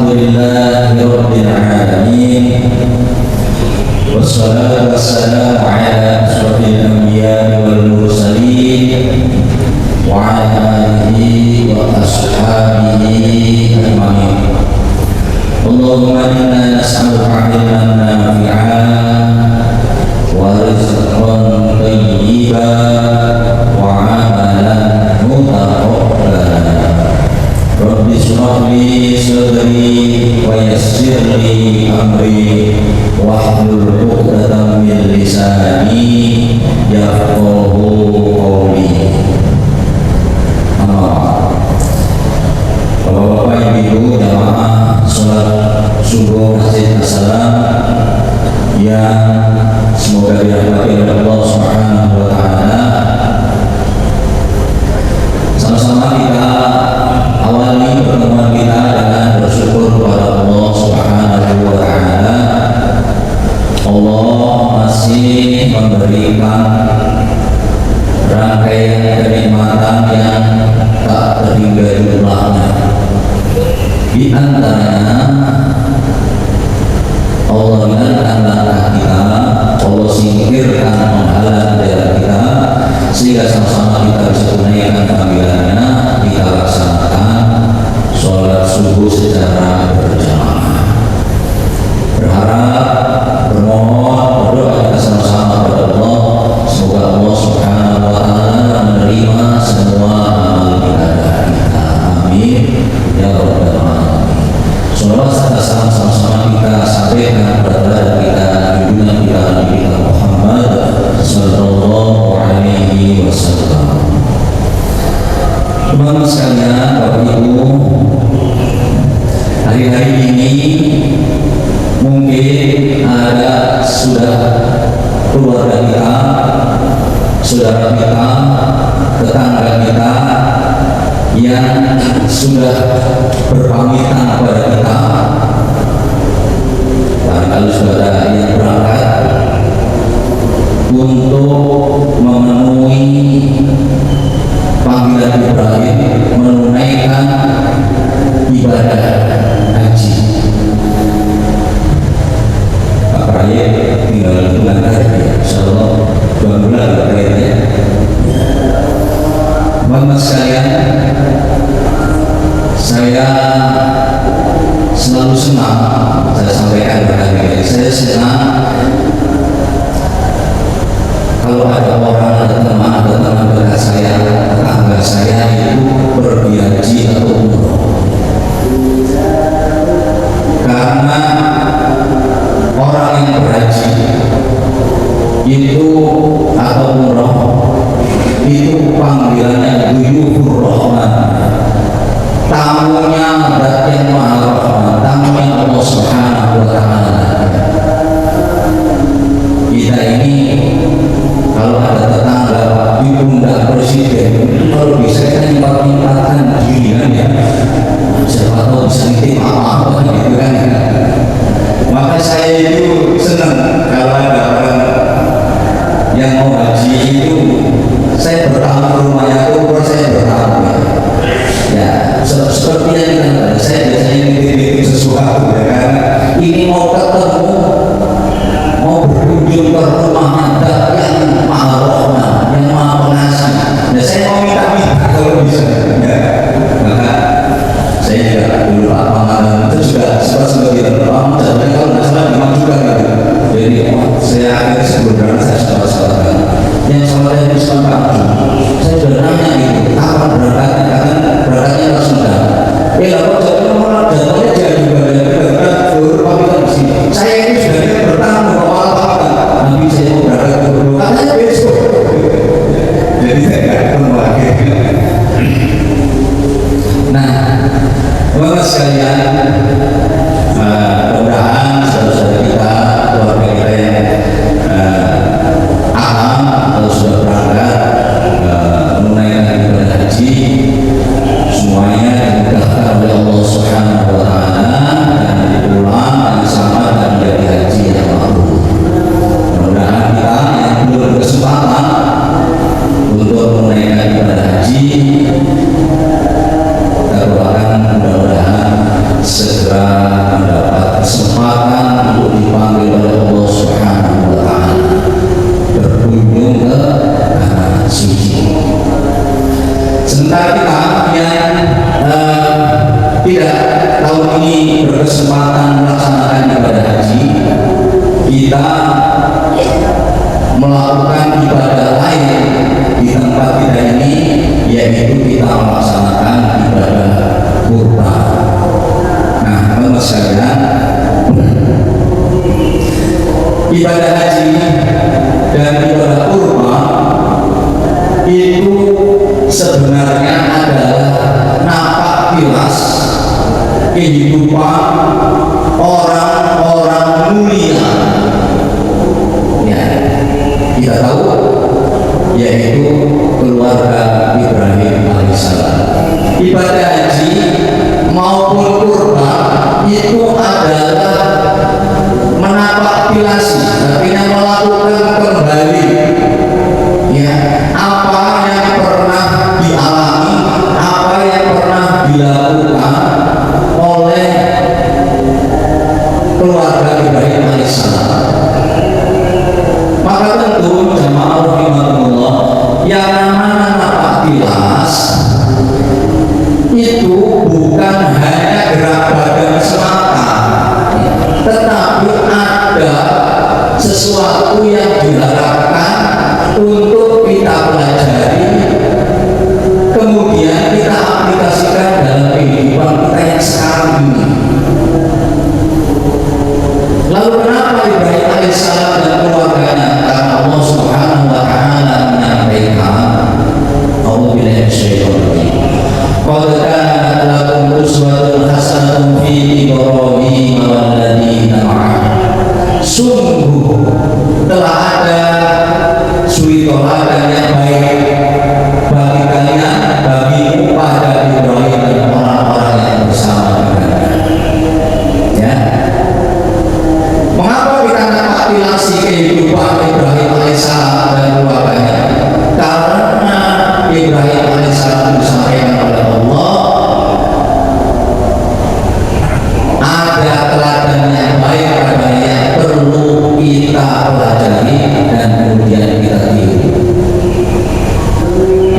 Alhamdulillahi Rabbil Alamin. Wassalatu wassalamu ala ashrafil anbiya'i wal mursalin wa ala alihi wa ashabihi ajma'in. Allahumma inna nas'aluka ilman nafi'an wa rizqan thayyiban wa amalan mutaqabbalan. Rabbi shrah li sadri wa yassir li amri wahlul 'uqdatam min lisani yafqahu qawli. Bapak-bapak, ibu-ibu, jamaah sholat subuh Masjid As-Salam yang semoga dirahmati oleh Allah Subhanahu wa Ta'ala. Sama-sama kita awali pertemuan kita dengan bersyukur kepada Allah Subhanahu wa Ta'ala. Allah masih memberikan rangkaian kenikmatan yang tak terhingga jumlahnya. Di antaranya Allah ringankan langkah kita, Allah singkirkan penghalang dari kita, sehingga sama-sama kita bisa tunaikan panggilannya. Kita laksanakan sholat subuh secara berjamaah. Berharap, bermohon, berdoa kita sama-sama kepada Allah, semoga Allah Subhanahu wa Ta'ala menerima semua amal ibadah kita. Amin ya rabbal alamin. Sholawat serta salam sama-sama kita sampaikan kepada kita junjungan kita Nabi kita Muhammad sallallahu alaihi wasallam. Teman-teman sekalian, Bapak Ibu, hari-hari ini mungkin ada sudah keluarga kita, saudara kita, tetangga kita yang sudah berpamitan kepada kita. Barangkali sudah ada yang berangkat untuk memenuhi panggilan Ibrahim, menunaikan ibadah haji. Pak Raya tinggal bulan lagi, insyaallah 2 bulan terakhirnya. Bapak sekalian, saya selalu senang, saya sampaikan berkali-kali, saya senang kalau ada orang, ada teman dekat saya, tetangga saya itu pergi haji atau umroh. Karena orang yang berhaji itu atau umroh itu panggilannya Duyufur Rahman, tamunya Dat yang Maha Rahman, tamunya Allah Subhanahu wa Ta'ala. Kita ini kalau ada tetangga diundang presiden, kalau bisa kita nyimpat-nyimpatkan giliran ya, siapa tahu bisa nitip apa-apa gitu kan. Maka saya itu senang kalau ada orang yang mau haji itu, saya bertamu ke rumahnya, saya bertamu ya, seperti yang kita, saya biasanya nitip sesuatu ya kan. Ini mau ketemu, mau berkunjung ke rumahnya yang Maha Rahman, yang Maha Pengasih. Ya saya mau minta kalau bisa ya. Maka saya juga dulu Pak Pangalan itu juga seperti itu. Jadi kalau nggak salah memang juga gitu. Jadi saya akhirnya sebelum saya sholat-sholatan yang sholat yang Islam saya sudah nanya gitu, kapan berangkatnya? Karena berangkatnya langsung datang. Lalu jadi malah datangnya dia juga tapi kan di sini. Saya ini sudah bertamu apa-apa, nanti saya mau berangkat ke dulu, katanya besok. Jadi saya nggak ketemu lagi. Nah, teman-teman sekalian, mudah-mudahan saudara-saudara kita, keluarga kita yang alam atau sudah berangkat menunaikan ibadah haji, semuanya dimudahkan oleh Allah Subhanahu wa Ta'ala dan dipulang dan selamat dan menjadi haji yang mabrur. Mudah-mudahan kita yang belum berkesempatan untuk menunaikan ibadah haji, kita doakan mudah-mudahan segera tidak tahun ini berkesempatan melaksanakan ibadah haji, kita melakukan ibadah lain di tempat kita ini, yaitu kita melaksanakan ibadah kurban. Nah, teman sekalian, ibadah haji dan ibadah kurban itu sebenarnya adalah napak tilas kehidupan orang-orang mulia. Ya, kita tahu yaitu keluarga Ibrahim alaihissalam. Ibadah haji maupun kurban itu adalah menapak tilasi, artinya melakukan kembali ya apa yang pernah dialami, apa yang pernah dilakukan oleh keluarga Ibrahim alaihissalam. Maka tentu jamaah rahimahullah, yang namanya napak tilas itu bukan hanya gerak badan semata, tetapi ada sesuatu yang diharapkan untuk kita pelajari, kemudian kita aplikasikan dalam kehidupan kita yang sekarang ini. Lalu kenapa Ibrahim alaihissalam dan keluarganya? Karena Allah subhanahu wa ta'ala menyampaikan, A'udzubillahi minasyaitonir rajim, qad kanat lakum uswatun hasanatun fi Ibrahim walladzina ma'ahu. Sungguh telah ada suri teladan yang baik bagi kalian, bagimu pada Ibrahim dan orang-orang yang bersama dengannya. Ya, mengapa kita dapat tilasi kehidupan Ibrahim alaihissalam dan keluarganya? Karena Ibrahim alaihissalam disampaikan oleh Allah ada teladan yang baik padanya yang perlu kita pelajari dan kemudian kita tiru.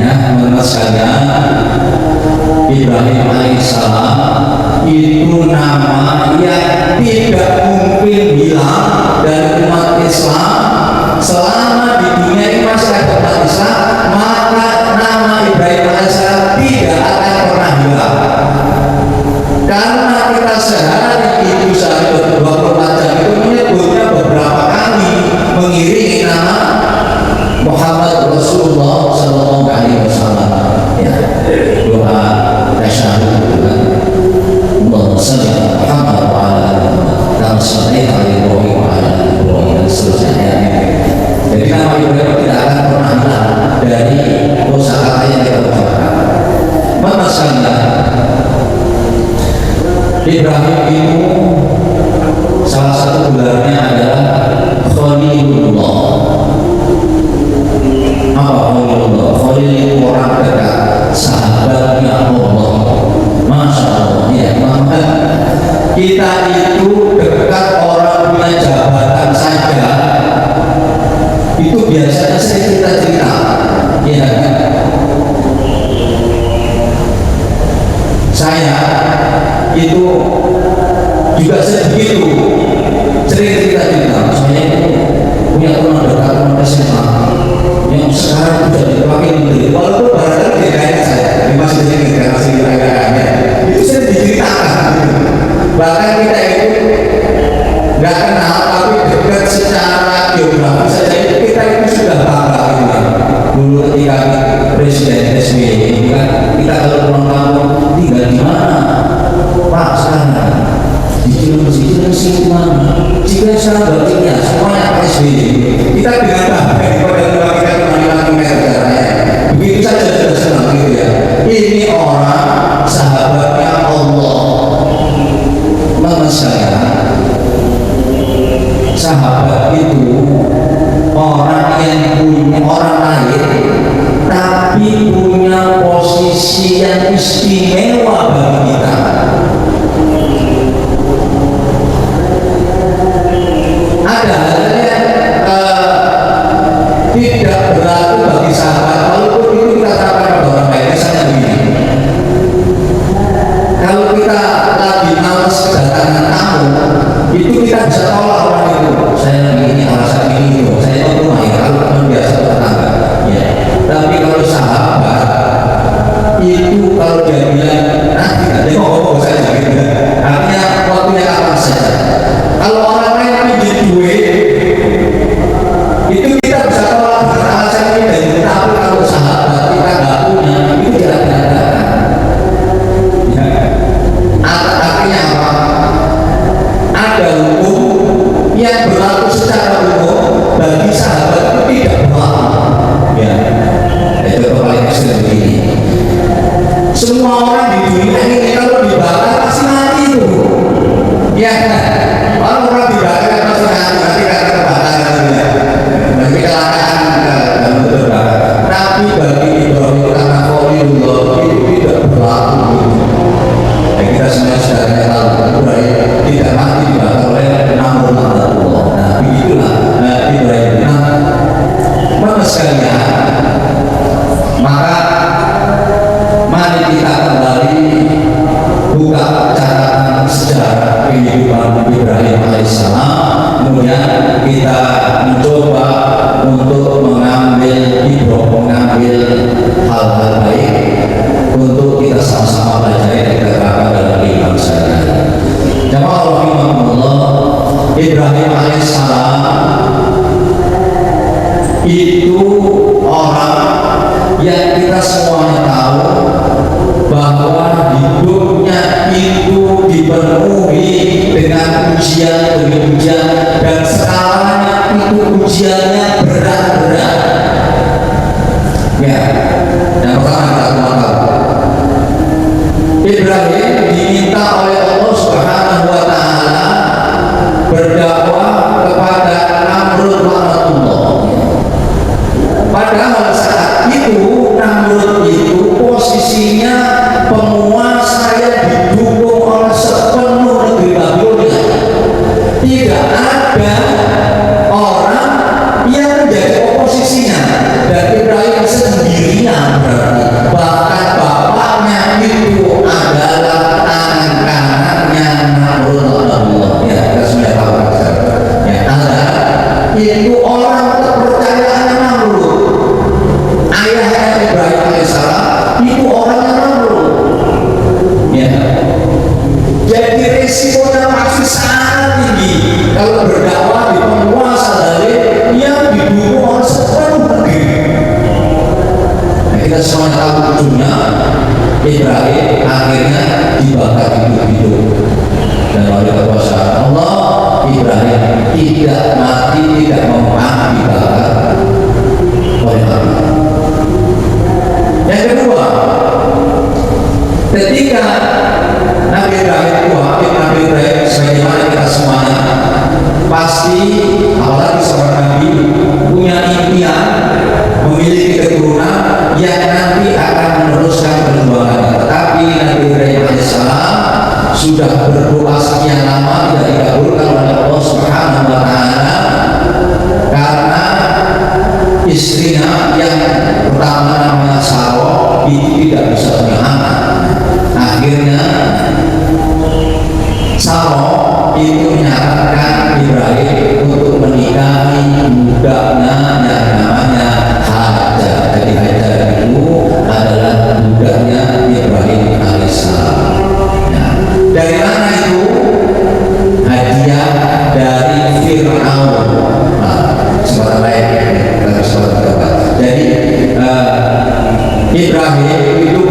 Ya, teman-teman sekalian, Ibrahim alaihissalam itu nama yang tidak mungkin hilang dari umat Islam selama di dunia ini masih ada umat Islam. Maka nama Ibrahim alaihissalam tidak akan pernah hilang, karena kita sehari itu sehari 24 jam itu menyebutnya beberapa kali mengiringi nama Muhammad Rasulullah Sallallahu Alaihi Wasallam. Ya, doa tasyahud itu kan, Allahumma shalli ala Muhammad wa ala ali Muhammad kama shallaita ala Ibrahim wa ala ali Ibrahim dan seterusnya. Jadi nama Ibrahim tidak akan pernah hilang dari kosakata yang kita ucapkan. Maka sekalian, Ibrahim itu salah satu gelarnya adalah Khalilullah. Apa Khalilullah? Khalil itu orang dekat, sahabatnya Allah. Masya Allah. Ya, maka kita itu dekat orang punya jabatan saja, itu biasanya sering kita cerita, ya kan? Saya itu juga sedikit sering cerita-cerita. Saya itu punya teman dekat, teman SMA yang sekarang sudah dipakai menteri, walaupun barangkali tidak kayak saya, ini masih di sini karena masih kaya-kayanya itu sering diceritakan. Bahkan kita itu nggak kenal tapi dekat secara geografi saja itu kita itu sudah bangga gitu kan. Dulu ketika Presiden SBY itu kan, kita kalau pulang kampung tinggal di mana? Pak, sekarang di Cilengsi kehidupan Ibrahim alaihissalam, kemudian kita mencoba untuk mengambil hal-hal baik untuk kita sama-sama pelajari dan kita terapkan dalam kehidupan sehari-hari. Jamaah rahimahumullah, Ibrahim alaihissalam itu orang yang kita semuanya tahu bahwa hidupnya itu dipenuhi dengan ujian demi ujian, dan skalanya itu ujiannya berat-berat. Ya, yang pertama kita tahu, Ibrahim diminta oleh Allah Subhanahu wa Ta'ala berdakwah kepada Namrud laknatullah. Padahal saat itu Namrud itu posisinya penguasa yang didukung oleh sepenuh negeri Babilonia. Tidak ada orang yang menjadi oposisinya, dan Ibrahim sendirian berarti. Bahkan bapaknya itu adalah tangan kanannya Namrud laknatullah. Ya, kita sudah tahu. Ya, itu orang kepercayaan Namrud. Ayahnya Ibrahim alaihissalam itu orangnya Namrud. Ya. Jadi resikonya masih sangat tinggi kalau berdakwah di penguasa dari yang didukung oleh sepenuh negeri. Nah, kita semua tahu ujungnya Ibrahim akhirnya dibakar hidup-hidup, dan oleh kekuasaan Allah Ibrahim tidak mati, tidak mempan dibakar oleh Allah. Yang kedua, ketika Nabi Ibrahim sebagaimana kita semuanya pasti, apalagi seorang Nabi, punya impian memiliki keturunan yang nanti akan meneruskan perjuangannya. Tetapi Nabi Ibrahim alaihissalam sudah berdoa sekian lama tidak dikabulkan oleh Allah Subhanahu wa Ta'ala karena istrinya yang pertama namanya Sarah itu tidak bisa punya anak. Akhirnya Sarah itu menyarankan Ibrahim untuk menikahi budaknya yang namanya Hajar. Jadi Hajar itu adalah budaknya Ibrahim alaihissalam. Nah, dari mana itu? Hadiah dari Fir'aun. Sebentar lain kita coba. Jadi Ibrahim itu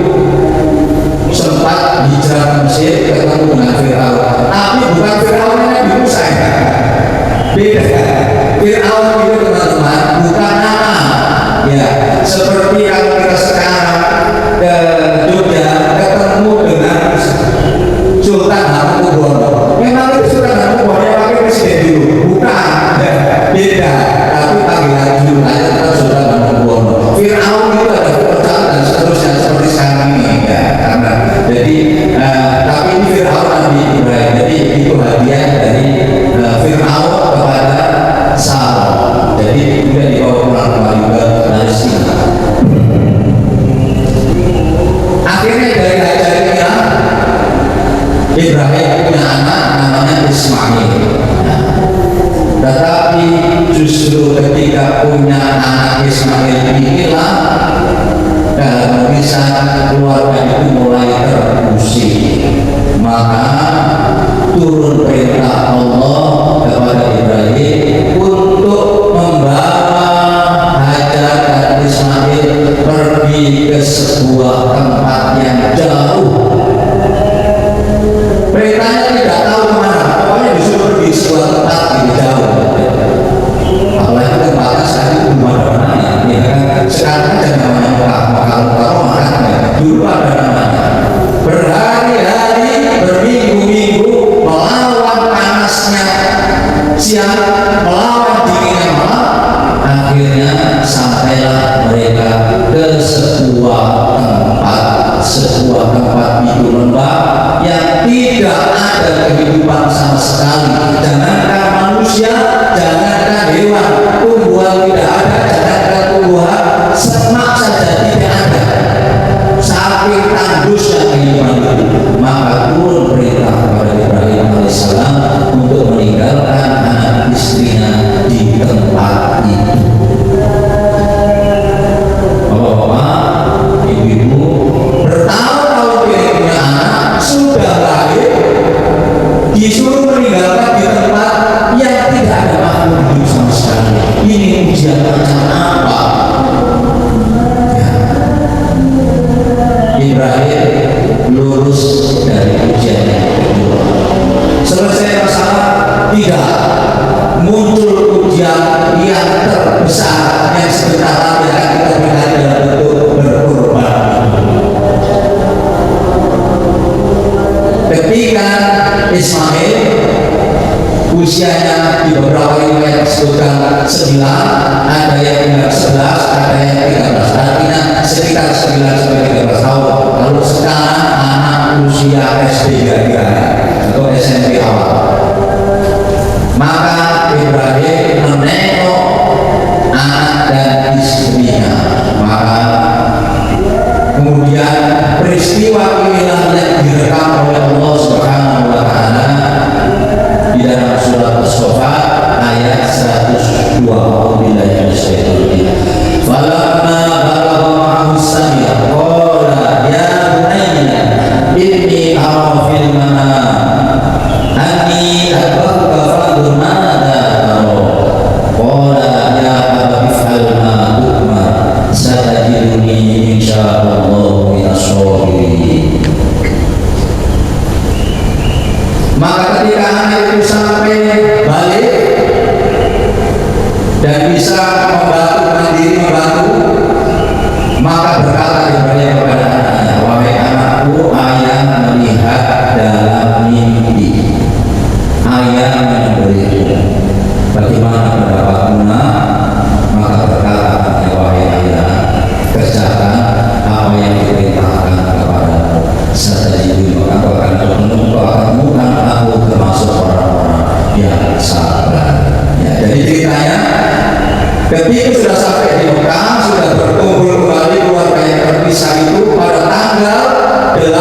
sempat hijrah ke Mesir, ketemu dengan Fir'aun. Tapi bukan Fir'aun yang Nabi Musa, ya. Beda. Fir'aun itu teman-teman bukan nama. Ya, seperti kalau kita sekarang ke Jogja ketemu dengan Sultan Hamengkubuwono. Memang itu Sultan Hamengkubuwono yang pakai presiden dulu, bukan. Ya, beda. Tapi panggilan dulu aja tetap Sultan Hamengkubuwono. Fir'aun itu ada kepercayaan dan seterusnya seperti sekarang ini, ya. Karena jadi tapi ini Fir'aun Nabi Ibrahim. Jadi itu hadiah dari Fir'aun kepada Sarah. Jadi juga dibawa pulang kembali ke Palestina. Akhirnya dari Hajar inilah Ibrahim punya anak namanya Ismail. Tetapi justru ketika punya anak Ismail inilah dalam kisah keluarga itu mulai terusik. Maka turun perintah Allah kepada Ibrahim untuk membawa Hajar dan Ismail pergi ke sebuah tempat yang jauh. Perintahnya tidak tahu kemana, pokoknya disuruh pergi sebuah tempat yang jauh. Apalagi tempatnya saat itu belum ada namanya, ya kan? Sekarang ada namanya Mekah, dulu ada namanya. Berhari-hari, berminggu-minggu melawan panasnya siang, melawan dinginnya malam. Akhirnya sampailah mereka ke sebuah tempat itu lembah yang tidak ada kehidupan sama sekali. Jangankan manusia, jangankan hewan, tumbuhan tidak ada, jangankan tumbuhan, semak saja tidak ada. Saking tandusnya kehidupan itu, maka turun perintah kepada Ibrahim alaihissalam disuruh meninggalkan di tempat yang tidak ada makhluk hidup sama sekali. Ini ujian macam apa? Ya. Ibrahim lulus dari ujian yang kedua. Selesai masalah, tidak muncul ujian yang terbesar yang sebentar lagi akan kita berikan dalam bentuk berkorban. Ketika Ismail usianya di beberapa riwayat disebutkan 9, ada yang bilang 11, ada yang 13, artinya sekitar 9 sampai 13 tahun. Lalu sekarang anak usia SD kira-kira atau SMP awal, maka Ibrahim menengok anak dan istrinya. Maka kemudian peristiwa inilah yang direkam oleh Allah Subhanahu wa Ta'ala di dalam surat As-Saffat ayat 102. Billahi minasyaitonir rajim. Falamma balagha ma'ahu as-sa'ya qala ya bunayya inni ara fil manam anni adbahuka fanzur madza tara. Qala ya abati if'al ma tu'mar satajiduni insyaallah minas shabirin. Maka ketika anak itu sampai balik dan bisa membantu mandiri membantu, maka berkata Ibrahim kepada anaknya, wahai anakku, ayah melihat dalam mimpi, ayah memberiku, bagaimana pendapatmu nak? Maka berkata anaknya, wahai ayah, kerjakan apa yang diperintahkan kepadamu. Satajiduni, maka aku akan menemukan aku termasuk orang-orang yang sabar. Ya, jadi ceritanya ketika sudah sampai di Mekah, sudah berkumpul kembali keluarga yang terpisah itu pada tanggal 8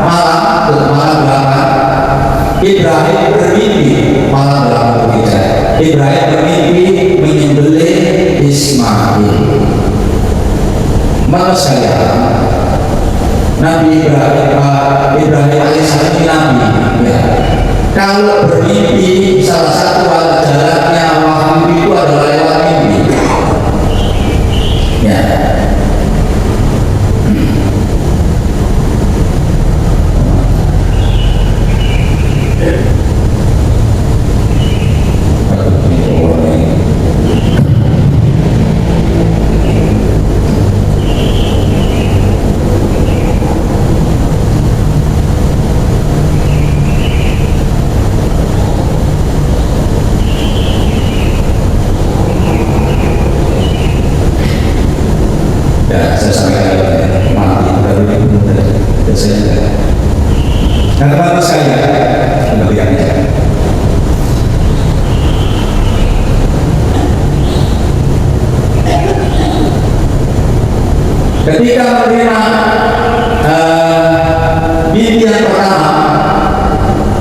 malam 8, Ibrahim bermimpi malam 8 Ibrahim bermimpi menyembelih Ismail. Maka saya Nabi Ibrahim alaihissalam ini Nabi, ya. Kalau bermimpi, salah satu jalannya wahyu itu adalah lewat mimpi, ya. Nah, teman-teman sekalian, lebih ketika menerima mimpi yang pertama,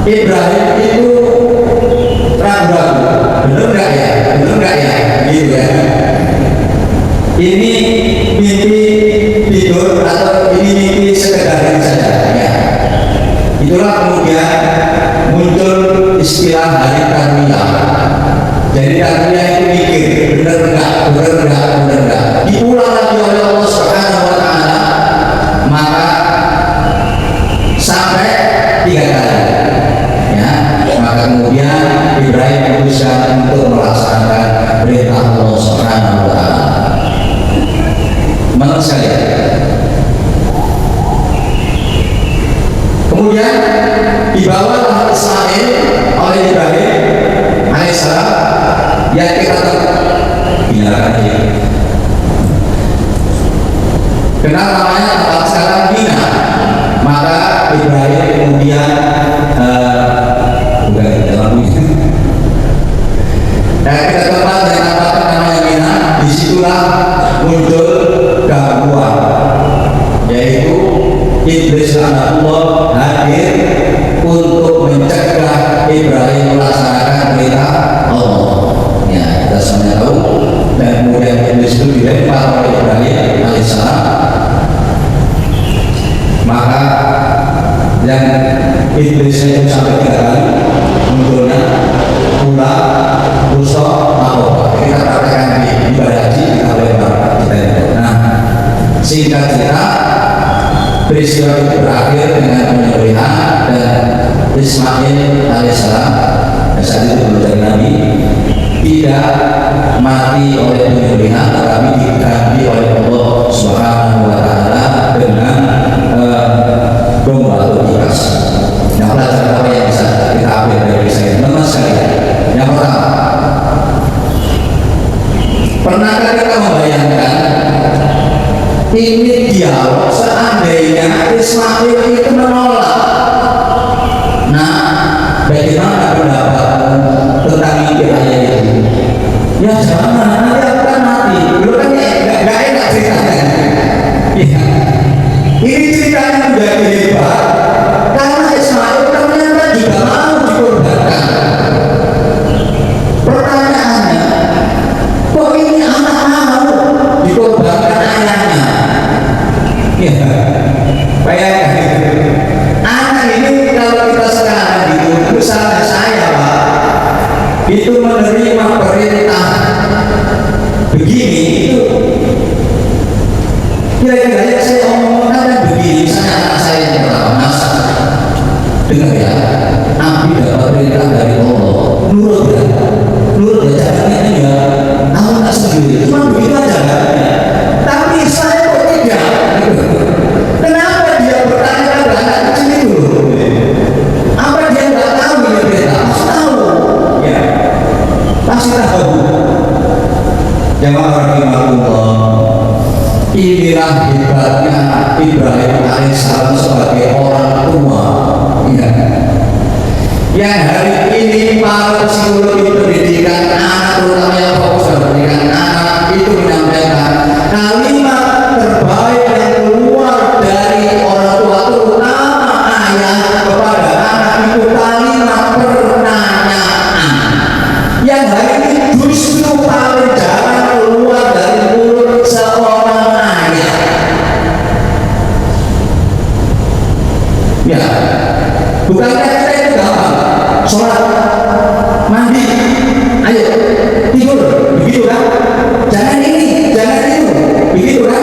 Ibrahim itu ragu-ragu, benar nggak ya, gitu ya. Ini mimpi tidur atau ini mimpi sekedar ini saja, ya. Itulah kemudian muncul istilah hari tarwiyah. Jadi tarwiyah itu mikir, benar enggak, diulang lagi oleh Allah Subhanahu wa Ta'ala, maka sampai 3 kali, ya. Maka kemudian Ibrahim berusaha untuk melaksanakan perintah Allah Subhanahu wa Ta'ala. Menurut saya, kemudian dibawalah Ismail oleh Ibrahim alaihissalam yang kita tinggalkan dia. Kenapa namanya tempat sekarang Mina? Maka Ibrahim kemudian kita tempat yang namanya Mina, disitulah muncul gangguan, yaitu iblis laknatullah hadir untuk mencegah Ibrahim melaksanakan perintah Allah. Ya, kita semuanya tahu. Dan kemudian iblis itu dilempar oleh Ibrahim alaihissalam. Maka yang saya itu sampai 3 kali munculnya pulang rusok mau kita praktekkan di ibadah haji kita lempar kita itu. Nah, singkat cerita peristiwa itu berakhir dengan penyembelihan dan Ismail alaihissalam saat itu belum jadi nabi tidak mati oleh penyembelihan tetapi diganti oleh Allah Subhanahu wa taala dengan domba atau tikas. Nah, pelajaran apa yang bisa kita ambil dari kisah ini? Teman sekalian, yang pertama, pernahkah kita membayangkan ini dialog seandainya Ismail itu menolak? Nah, bagaimana pendapat tentang mimpi ayah itu? Ya jangan, nanti aku kan mati. Dulu kan gak enak ceritanya. Ya. Ini ceritanya menjadi hebat karena Ismail ternyata juga mau dikorbankan. Pertanyaannya, kok ini anak mau dikorbankan ayahnya? Ya, bayangkan anak ini kalau kita sekarang gitu, misalnya saya Pak, itu menerima perintah begini itu kira-kira yang saya omongkan kan begini. Misalnya anak saya yang pertama, Mas, dengar ya, Nabi dapat perintah dari Allah, nurut ya, caranya ini ya, aku tak sendiri, cuma begitu aja kan. Tapi saya kok tidak. Kenapa dia bertanya pada anak kecil itu? Apa dia nggak tahu ini perintah? Pasti tahu, ya, pasti tahu. Jamaah rahimahullah, inilah hebatnya Ibrahim alaihissalam sebagai orang tua, ya, yang hari ini para psikologi pendidikan anak, terutama yang fokus pada pendidikan anak, itu menyampaikan kalimat terbaik yang keluar dari orang tua, terutama ayah kepada anak, itu kalimat pertanyaan yang hari ini justru paling jarang keluar dari mulut seorang ayah. Ya, bukankah kita itu gampang? Sholat, mandi, ayo tidur, begitu kan? Jangan ini, jangan itu, begitu kan?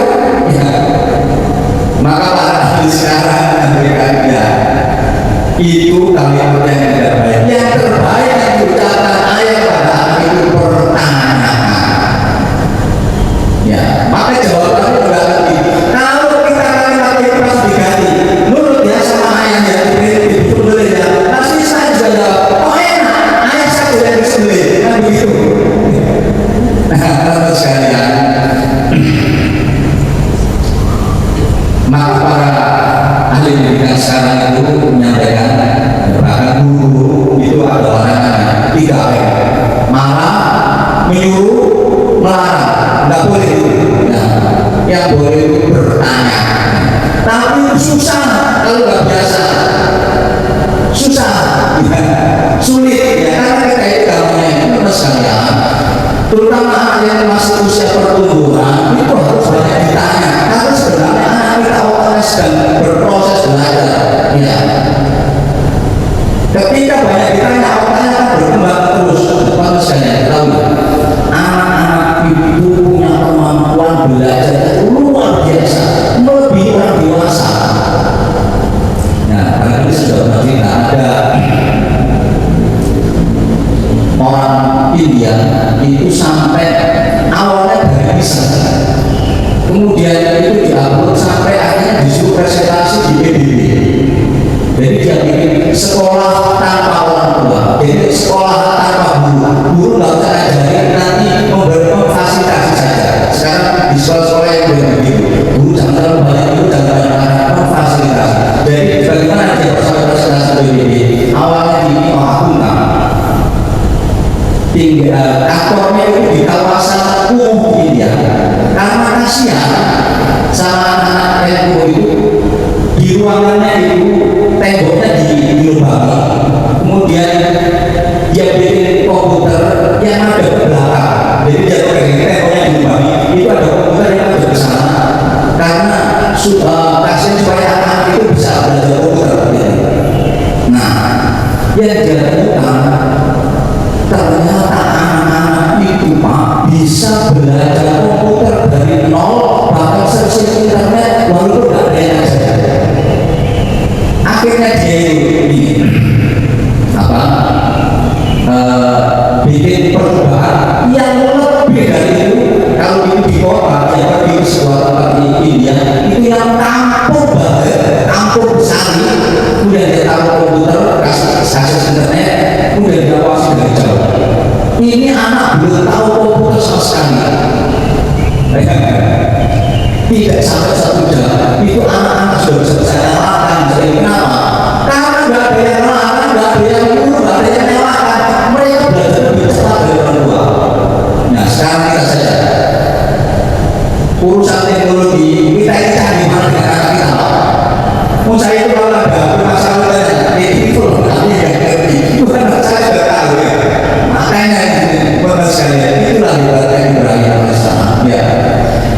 Ya. Maka para ahli sekarang memberikan ya, itu kalimat yang tidak baik. Yang terbaik yang diucapkan ayah pada anak itu pertanyaan. Ya, maka jawabannya juga lagi. Kalau kita kalimat itu harus diganti, nurut ya sama ayahnya, itu boleh ya. Pasti saya juga jawab, oh enak, ayah saya tidak disembelih, kan begitu. Nah, teman sekalian, maka para ahli pendidikan sekarang itu menyampaikan, bahkan guru itu ada orangnya 3M, marah, menyuruh, melarang, nggak boleh itu. Nah, yang boleh itu bertanya. Tapi susah kalau nggak biasa, susah, ya, sulit ya, karena kita itu gampangnya itu sekalian, terutama anak yang masih usia pertumbuhan itu harus banyak ditanya. Karena sebenarnya anak kita awalnya sedang berproses belajar, ya. Ketika banyak ditanya, awalnya kan berkembang terus. Teman sekalian tahu, anak-anak itu punya kemampuan belajar luar biasa, lebih orang dewasa. Nah, karena ini sudah bercerita ada orang India itu sampai awalnya dari pisang, kemudian itu diupload sampai akhirnya disuruh presentasi di PBB. Jadi dia bikin sekolah tanpa orang tua, jadi sekolah tanpa guru nggak usah ajarin, nanti memfasilitasi saja. Sekarang di sekolah-sekolah yang begitu, guru jangan terlalu banyak, guru jangan banyak anak, memfasilitasi. Jadi bagaimana dia bersama presentasi PBB? Awalnya ini mengakunkan kantornya itu di kawasan kumuh India, karena kasihan sama anak-anak yang kumuh itu, di ruangannya itu temboknya dilubangi, kemudian dia bikin komputer yang ada ke belakang, jadi dia pakai temboknya dilubangi, itu ada komputer yang ada ke sana, karena yang dilakukan ternyata anak-anak itu Pak bisa belajar komputer dari nol, bahkan searching internet walaupun tidak ada yang ngajar. Akhirnya dia ini apa bikin perubahan yang lebih dari itu. Kalau itu di kota, dia pergi ke sebuah tempat di India itu yang kampung banget, kampung besar, kemudian dia taruh komputer, kasih akses internet, kemudian dia awasi dari jauh. Ini anak belum tahu komputer sama sekali, tidak sampai 1 jam itu anak-anak sudah bisa nyalakan. Jadi kenapa? Karena nggak ada yang larang, nggak ada yang nyuruh, nggak ada yang nyalakan. Mereka belajar lebih cepat dari orang tua. Nah sekarang kita saja urusan teknologi kita ini canggih mana dengan anak kita. Mau saya itu kalau ada masalah itu tapi yang ngerti itu kan saya sudah tahu ya. Makanya benar sekali itulah ibadah Ibrahim alaihissalam ya.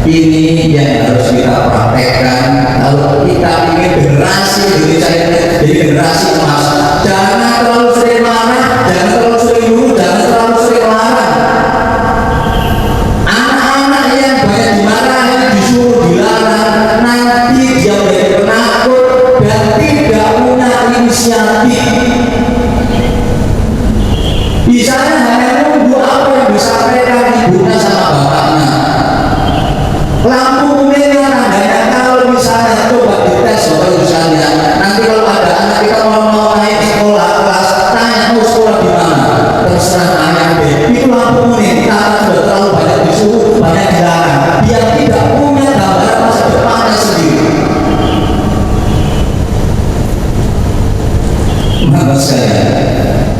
Ini yang harus kita praktekkan kalau kita ingin generasi Indonesia jadi generasi emas. Jangan terlalu sering marah, jangan terlalu sering dulu, jangan terlalu sering marah. Anak-anak yang banyak dimarahin, disuruh dilarang, nanti dia menjadi penakut dan tidak punya inisiatif. Bisanya hanya nunggu apa yang disampaikan ibunya sama bapaknya. Lampu kuning tandanya kalau misalnya coba dites Bapak Ibu sekalian, nanti kalau ada anak kita mau naik sekolah kelas, tanya mau sekolah di mana, terserah ayah B, itu lampu kuning karena sudah terlalu banyak disuruh, banyak dilarang, dia tidak punya gambaran masa depannya sendiri. Maka sekalian,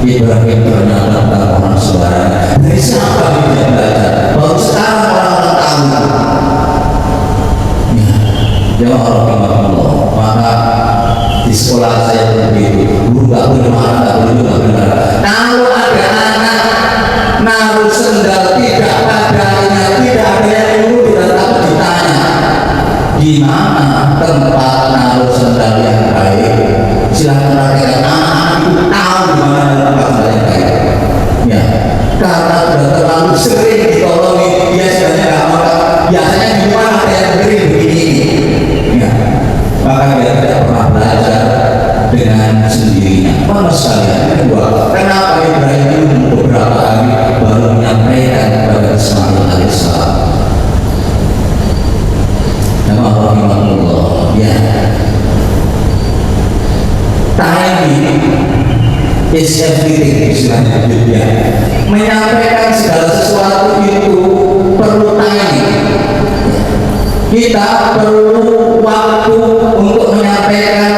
Ibrahim ternyata orang suara dari siapa dia belajar? Baru sekarang orang-orang tahu. Ya Allah, maka di sekolah saya begitu, guru nggak boleh marah, nggak boleh juga benar. Kalau ada anak naruh sendal tidak padanya, tidak ada yang dulu tidak tahu ditanya di mana tempat naruh sendal yang baik. Silakan perhatikan anak itu tahu di mana tempat sendal yang baik. Ya, karena sudah terlalu sering ditolongi, dia sebenarnya nggak mau. Biasanya di mana ada yang beri begini. Maka dia tidak pernah belajar dengan sendirinya. Mana sekalian kedua, kenapa Ibrahim itu beberapa kali baru menyampaikan kepada Ismail alaihissalam. Nama Allah ya. Timing is everything istilahnya ya. Menyampaikan segala sesuatu itu perlu timing. Kita perlu waktu untuk menyampaikan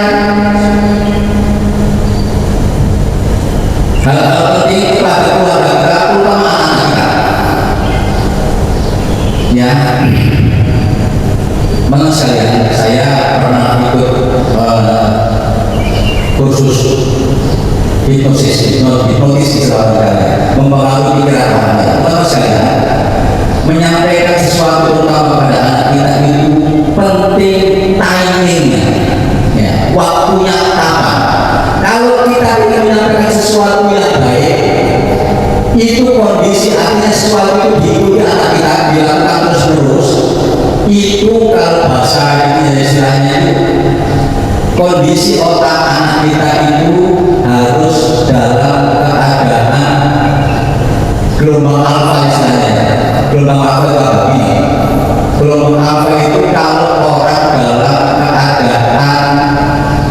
hal-hal penting kepada keluarga kita, terutama anak kita. Ya, teman sekalian, saya pernah ikut kursus hipnosis mempengaruhi pikiran Anda. Teman sekalian, menyampaikan sesuatu terutama pada anak kita itu penting timingnya, ya, waktunya kapan. Kalau kita ingin menyampaikan sesuatu yang baik, itu kondisi artinya sesuatu itu diikuti anak kita dilakukan terus-menerus. Itu kalau bahasa ini istilahnya kondisi otak anak kita itu harus dalam keadaan gelombang alfa istilahnya. Gelombang alfa itu apa ini? Gelombang alfa itu kalau orang dalam keadaan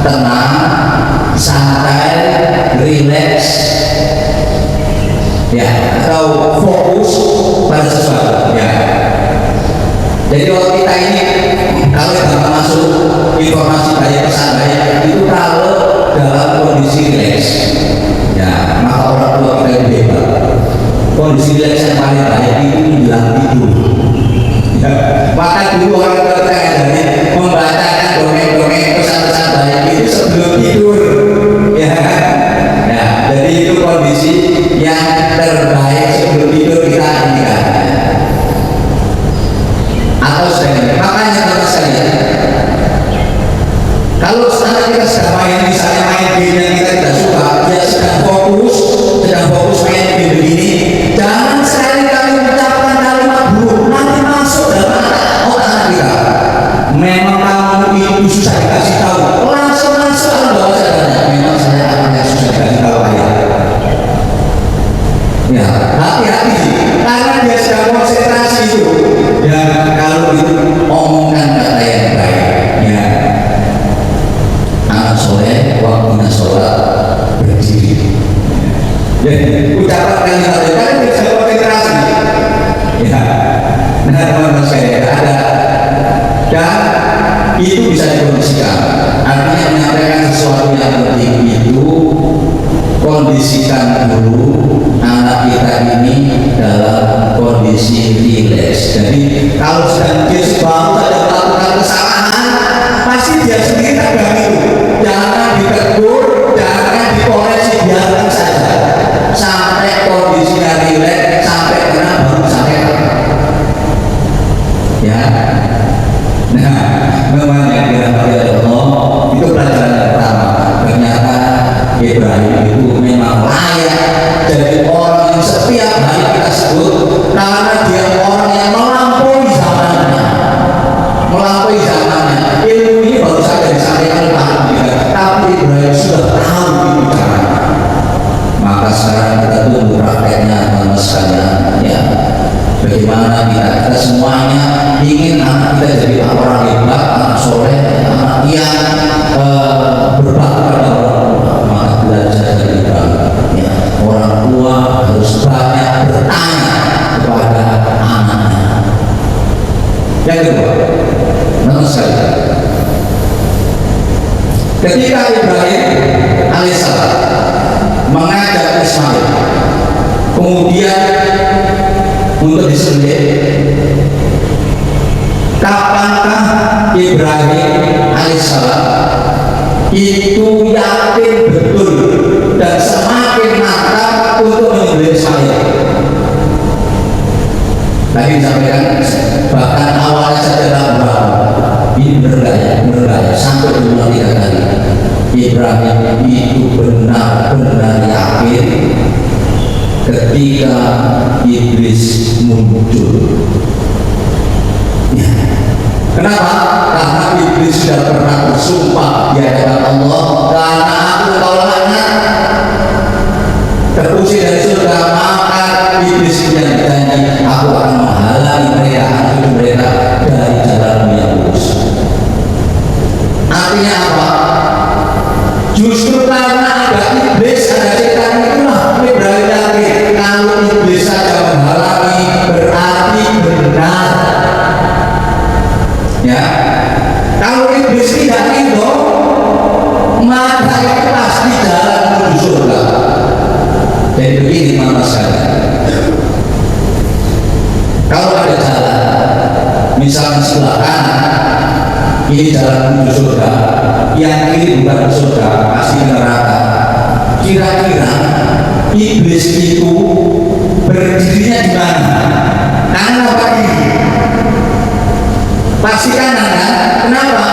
tenang, santai, rileks, ya, atau fokus pada sesuatu, ya. Jadi kalau kita ini kalau kita masuk informasi banyak pesan banyak itu kalau dalam kondisi rileks, ya, maka orang tua kita itu hebat. Kondisi rileks yang paling baik itu menjelang tidur. Ya, maka dulu orang tua kita membacakan dongeng-dongeng pesan-pesan baik itu sebelum tidur. Ya, ya, jadi itu kondisi yang terbaik sebelum tidur kita inginkan. Atau sedang makanya teman sekalian, kalau sekarang kita sedang main misalnya main game yang kita tidak suka ucapan kalimat itu kan bisa konsentrasi. Ya, nah teman-teman saya ada, dan itu bisa dikondisikan. Artinya menyampaikan sesuatu yang penting itu kondisikan dulu anak kita ini dalam kondisi rileks. Jadi kalau sedang dia baru saja melakukan kesalahan, pasti dia sendiri tegang itu. Jangan ditegur, jangan dikoreksi, biarkan saja sampai kondisinya rileks, sampai kena baru sampai ya. Nah, memang yang dirahmati Allah itu pelajaran yang pertama. Ternyata Ibrahim itu memang layak jadi orang yang setiap hari kita sebut, karena dia orang yang melampaui zamannya. Melampaui zamannya. Ilmu ini baru saja disampaikan tahun juga, tapi Ibrahim sudah tahu itu caranya. Maka sekarang kita tunggu prakteknya, teman-teman sekalian. Ya, bagaimana kita semuanya ingin anak kita jadi orang hebat, anak soleh, anak yang berbakti pada orang tua. Maka belajar dari Ibrahim. Ya, orang tua harus banyak bertanya kepada anaknya. Yang kedua, nomor sekali, ketika Ibrahim alaihissalam mengajak Ismail kemudian untuk disembelih, kapankah Ibrahim alaihissalam itu yakin betul dan semakin mantap untuk menyembelih Ismail? Tadi disampaikan bahkan awalnya saja ragu-ragu, ini benar ya, sampai berulang 3 kali. Ibrahim itu benar-benar yakin ketika iblis muncul. Ya. Kenapa? Karena iblis sudah pernah bersumpah di hadapan Allah, karena aku kau laknat, terusir dari surga, maka iblis yang berjanji aku akan menghalangi mereka, anak mereka dari jalan yang lurus. Artinya apa? Justru karena ada iblis, ada setan, itulah Ibrahim yakin kalau iblis saja menghalangi berarti benar. Ya, kalau iblis tidak itu, maka itu pasti jalan menuju surga. Dan begini teman-teman sekalian, kalau ada jalan, misalnya sebelah kanan, ini jalan menuju surga, yang kiri bukan surga, pasti neraka. Kira-kira iblis itu berdirinya di mana? Kanan apa kiri? Pasti kanan kan? Kenapa?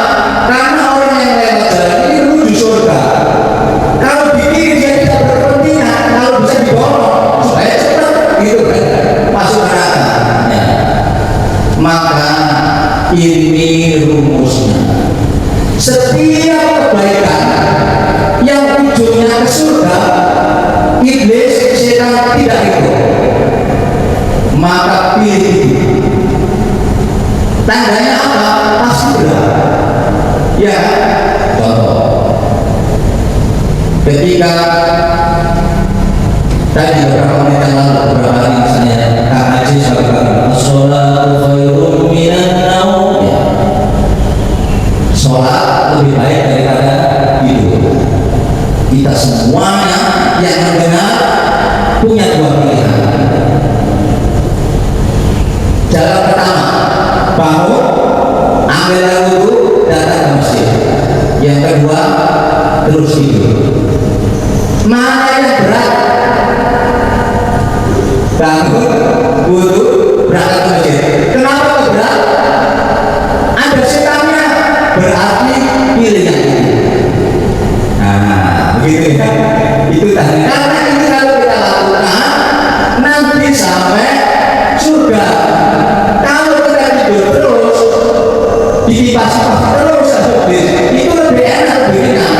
Karena orang yang lewat jalan ini menuju surga. Kalau di kiri dia tidak berkepentingan, kalau bisa didorong supaya cepat gitu kan, masuk neraka. Ya. Maka ini rumusnya. Setiap kebaikan yang ujungnya ke surga, iblis setan tidak ikut, maka pilih. Tandanya apa? Pasti benar. Ya, contoh ketika tadi beberapa menit yang lalu, beberapa hari misalnya Kak Haji sampaikan as-sholatu khairun minan naum. Ya, sholat lebih baik daripada hidup. Kita semuanya yang mendengar punya 2 pilihan. Jalan pertama, bangun, ambil air wudhu, datang ke masjid. Yang kedua, terus tidur. Mana yang berat? Bangun, wudhu, berangkat ke masjid. Kenapa berat? Ada setannya, berarti pilih yang ini. Nah, begitu ya. Itu tadi. Karena ini kalau kita lakukan, nanti sampai surga. Kalau kita tidur terus, dikipas terus itu lebih enak, lebih ringan.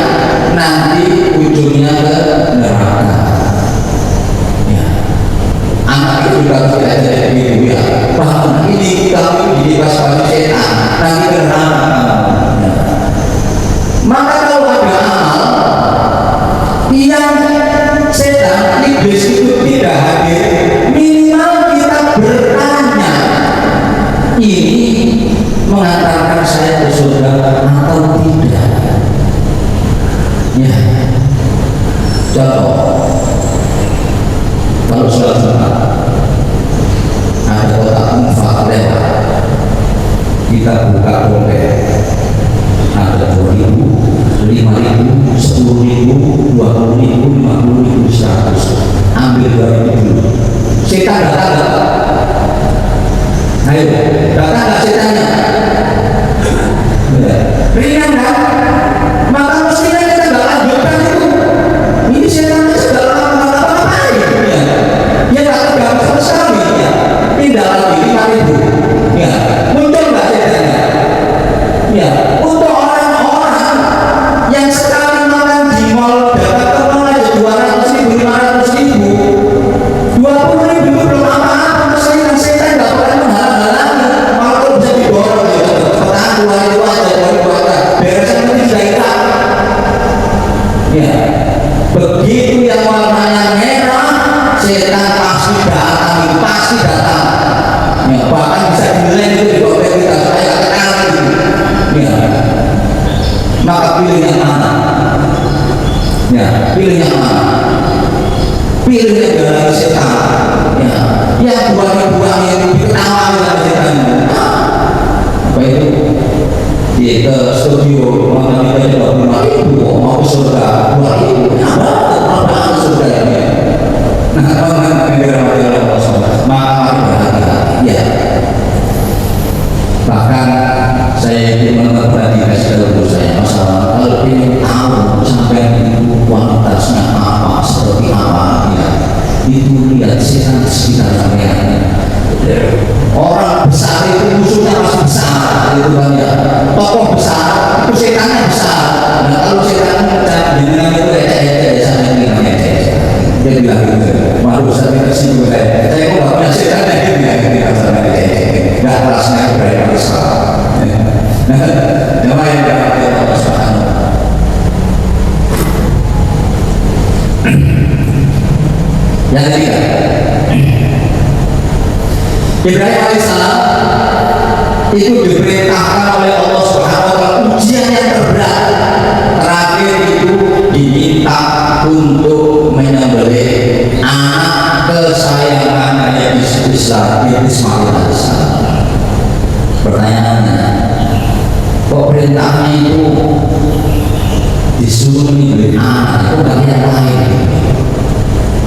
Nanti ujungnya ke neraka. Ya. Anak itu juga harus diajarin begitu ya. Bahkan ini kamu dikipas oleh setan, nanti ke neraka. Ya. Maka kalau ada amal yang setan iblis itu tidak hadir, minimal kita bertanya, ini mengantarkan saya ke surga atau tidak. Ya, contoh, kalau sholat Jumat ada kotak infak lewat, kita buka dompet, ada 2.000, 5.000, 10.000, 20.000, 50.000, 100, ambil 2.000 dulu. Setan datang nggak? Ayo, datang nggak setannya? Ringan kan? Maka mestinya kita nggak lanjutkan itu. Ini setannya sudah apa-apa-apa ya. Ya nggak terganggu sama sekali ya. Pindah lagi 5.000. Ya, muncul nggak setannya? Ya, untuk orang-orang yang sekali makan di mall dapat kemana aja 200.000, 500.000, 20.000 belum apa-apa. Mestinya setan nggak pernah menghalang-halangi. Malah kalau bisa diborong ya, petang 2.000 aja, 2.000 aja. Beresnya nanti sudah hilang. Ya, begitu yang warnanya merah, setan pasti datang, pasti datang. Ya, bahkan bisa dinilai itu di dompet kita supaya kenal itu. Ya, maka pilih yang mana? Ya, pilih yang mana? Pilih yang dari setan. Ya, yang 2.000 yang diketahui oleh setan. Apa itu? Di ke studio nonton itu ada 5.000, mau ke surga 2.000, apa surga ini? Nah, kalau nggak mendengar maka berhati-hati. Ya, bahkan saya itu tadi kasih tahu saya masalah kalau ingin tahu sampai itu kualitasnya apa, seperti apa ya, itu lihat setan di sekitar sampean. Orang besar itu musuhnya masih besar, itu kan ya. Tokoh besar itu setannya besar. Nah, kalau setannya dengan itu ecek-ecek sampai dengan ecek. Dia bilang gitu, waduh saya tersinggung saya kok nggak punya setan lagi ya, sampai ecek. Nggak kelasnya berapa besar. Nama yang dapat Allah Subhanahu. Yang ketiga, Ibrahim alaihissalam itu diperintahkan oleh Allah Subhanahu wa taala ujian yang terberat. Terakhir itu diminta untuk menyembelih anak kesayangannya Ismail alaihissalam. Pertanyaannya, kok perintahnya itu disuruh menyembelih anak itu bagi yang lain?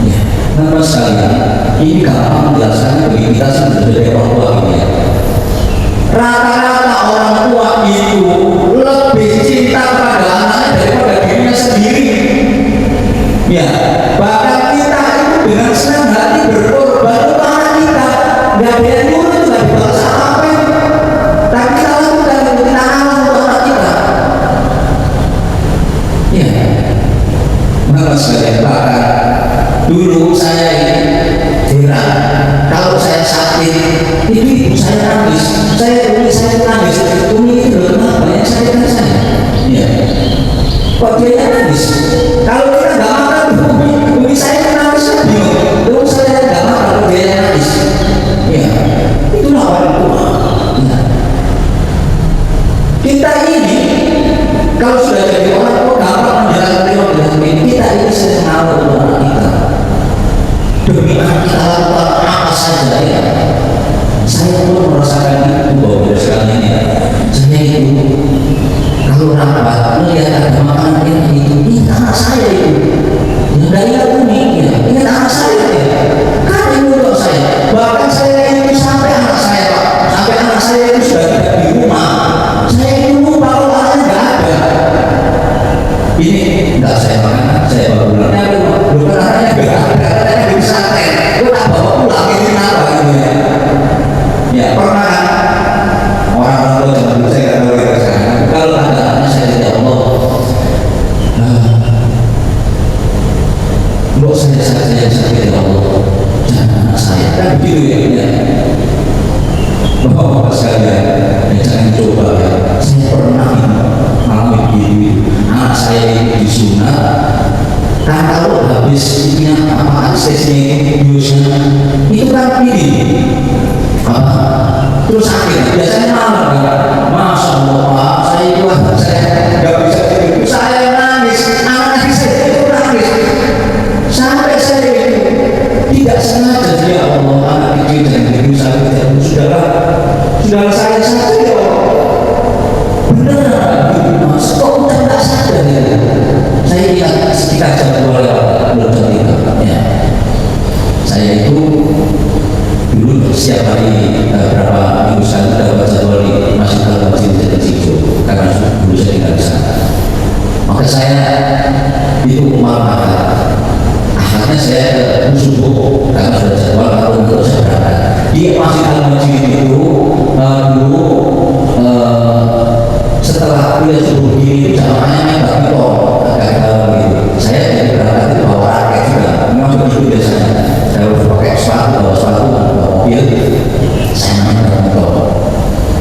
Ya, kenapa sekalian? Ini gampang menjelaskannya bagi kita sebagai orang tua ini ya. Rata-rata orang tua itu lebih cinta pada anaknya daripada dirinya sendiri. Ya, bahkan kita itu dengan senang hati berkorban untuk anak kita. Gak ada yang nyuruh itu gak dibalas apa-apa. Tapi kita lakukan kita amal untuk anak kita. Ya, maka sekalian bahkan dulu saya ini heran, kalau saya sakit itu ibu saya nangis, saya nangis, umi itu kenapa ya saya kan saya, ya, kok dia nangis? Kalau kita nggak makan umi saya nangis bingung, terus saya nggak makan kalau dia nangis, ya, itulah orang tua. Ya. Kita ini kalau sudah jadi orang tua gampang menjalankan dengan ini, kita ini sering ngalah untuk anak kita. Demi anak kita lakukan apa saja ya. Saya pun merasakan itu bahwa sekali ini ya. Saya itu kalau rapat melihat ada makanan ini anak saya itu. Yang dari umi ya, ini anak saya ya. Kan ini untuk saya. Bahkan saya itu sampai anak saya Pak, sampai anak saya itu sudah tidak di rumah. Saya itu lupa kalau anaknya nggak ada. Ini enggak saya makan, saya bawa pulang. Bukan anaknya nggak ada. Santai, lu tak bawa pulang ini apa gitu ya? Ya pernah kan orang tua zaman dulu saya nggak tahu kita sekarang. Kalau ada anak saya ya Allah, mbok saya sakit ya Allah, jangan anak saya kan begitu ya. Bapak sekalian, ya jangan coba ya. Saya pernah mengalami begini, anak saya itu disunat. Kan kalau habis itunya apa aksesnya biosnya itu kan ini apa terus akhirnya biasanya malam kan, Masya Allah Pak, saya itu saya nggak bisa tidur, saya nangis, anak saya itu nangis sampai saya itu tidak sengaja, ya Allah anak kecil dan ibu saya tidak sudahlah saya saja ya Allah benar Mas, kok udah nggak sadar ya. Saya ingat sekitar jam 2 belum jam 3 ya. Saya itu dulu setiap hari berapa minggu sekali dapat jadwal di Masjid Al-Bajir di Cijo karena dulu saya tinggal di sana. Maka saya itu malam akhirnya saya subuh karena sudah jadwal kalau untuk saya berangkat di Masjid Al-Bajir itu dulu setelah kuliah subuh ini jamaahnya bagi tol agak gitu. Saya jadi berangkat itu bawa raket juga, memang begitu biasanya. Saya harus pakai sepatu, bawa sepatu, bawa mobil. Saya main badminton.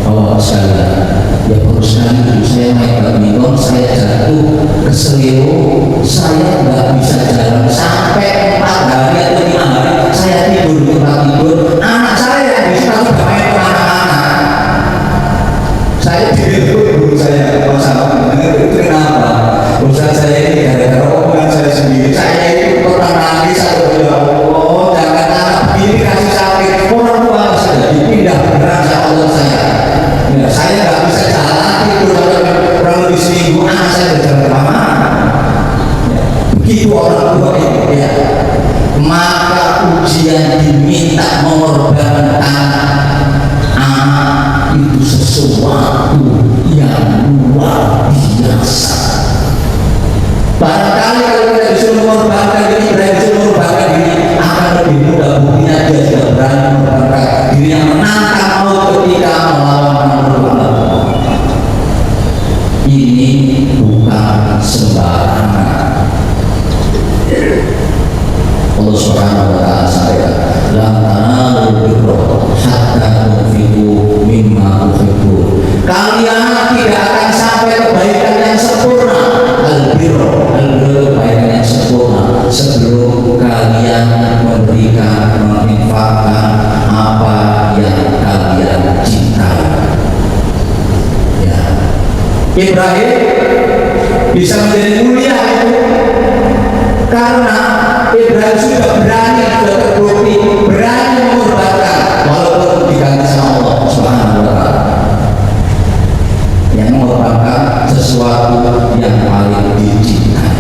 Oh sekali, ya baru sekali dulu saya main badminton, saya jatuh keselio, saya nggak bisa jalan sampai 4 hari atau 5 hari. Saya tidur di tempat tidur, anak saya di situ sudah main kemana-mana. Saya tidur saya masalah itu kenapa? Usaha saya ini gara-gara omongan saya sendiri. Saya itu pernah nangis atau ya Allah, jangan anak begini kasih sakit. Orang tua sudah dipindah beneran ya Allah saya. Ya, saya nggak bisa jalan itu kurang lebih seminggu anak saya berjalan kemana? Ya, begitu orang tua itu ya. Maka ujian diminta mengorbankan anak itu sesuatu yang luar biasa. Barangkali kalau kita disuruh mengorbankan diri, disuruh mengorbankan diri akan lebih mudah. Buktinya dia sudah berani mengorbankan diri yang menantang maut ketika melawan Allah. Ini bukan sembarangan. Allah Subhanahu wa taala sampaikan, la tanalul birra hatta tunfiqu mimma tuhibbun. Kalian tidak akan sampai kebaikan yang sempurna, al-birra, kebaikan yang sempurna sebelum kalian memberikan, menginfakkan apa yang kalian cintai. Ya. Ibrahim bisa menjadi mulia itu karena Ibrahim sudah berani, sudah terbukti berani mengorbankan walaupun diganti sama Allah Subhanahu wa taala. Yang mengorbankan sesuatu yang paling dicintai.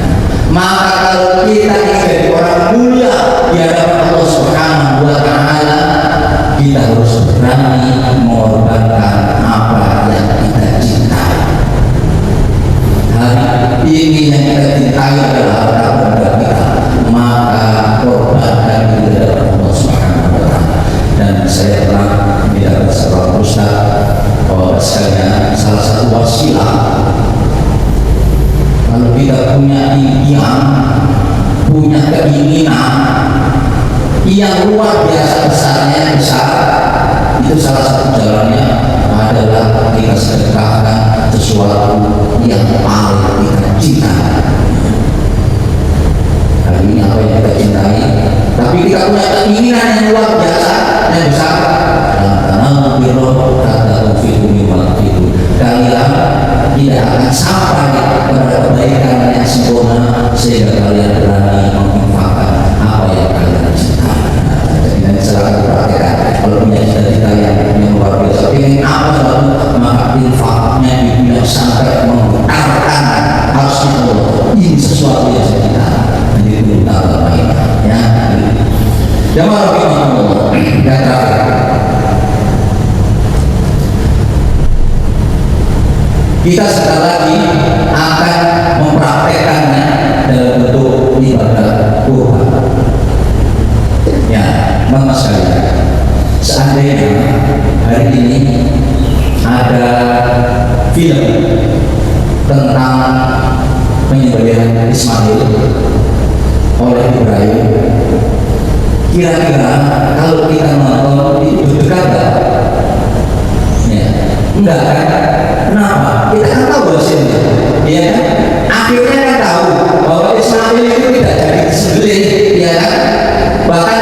Maka kalau kita ingin jadi orang mulia di hadapan Allah Subhanahu wa taala, kita harus berani mengorbankan apa yang kita cintai. Hari ini yang kita cintai adalah harta benda kita. Maka korbankan di hadapan Allah Subhanahu wa taala. Dan saya pernah mendapat seorang ustaz bahwa sekalian salah satu wasilah kalau kita punya impian, punya keinginan yang luar biasa besarnya besar, itu salah satu jalannya adalah kita sedekahkan sesuatu yang paling kita cintai. Ini apa yang kita cintai, tapi kita punya keinginan yang luar biasa yang besar. Karena biro kata fiku mimma itu kalian tidak akan sampai kepada kebaikan yang sempurna sehingga kalian berani menginfakkan apa yang kalian cintai. Jadi nanti silahkan diperhatikan kalau punya cita-cita yang luar biasa, ingin apa selalu maka infaknya itu yang sampai menggetarkan harusnya Allah. Ini sesuatu yang saya cintai. Ya, jamaah Allah yang terakhir, kita sekali lagi akan mempraktekannya dalam bentuk ibadah Quran. Ya, Bapak sekalian, seandainya hari ini ada film tentang penyembelihan Ismail oleh Ibrahim, kira-kira kalau kita nonton itu dekat nggak? Ya, enggak kan? Kenapa? Kita kan tahu hasilnya, ya kan? akhirnya kan tahu bahwa Ismail itu tidak jadi disembelih, ya kan? Bahkan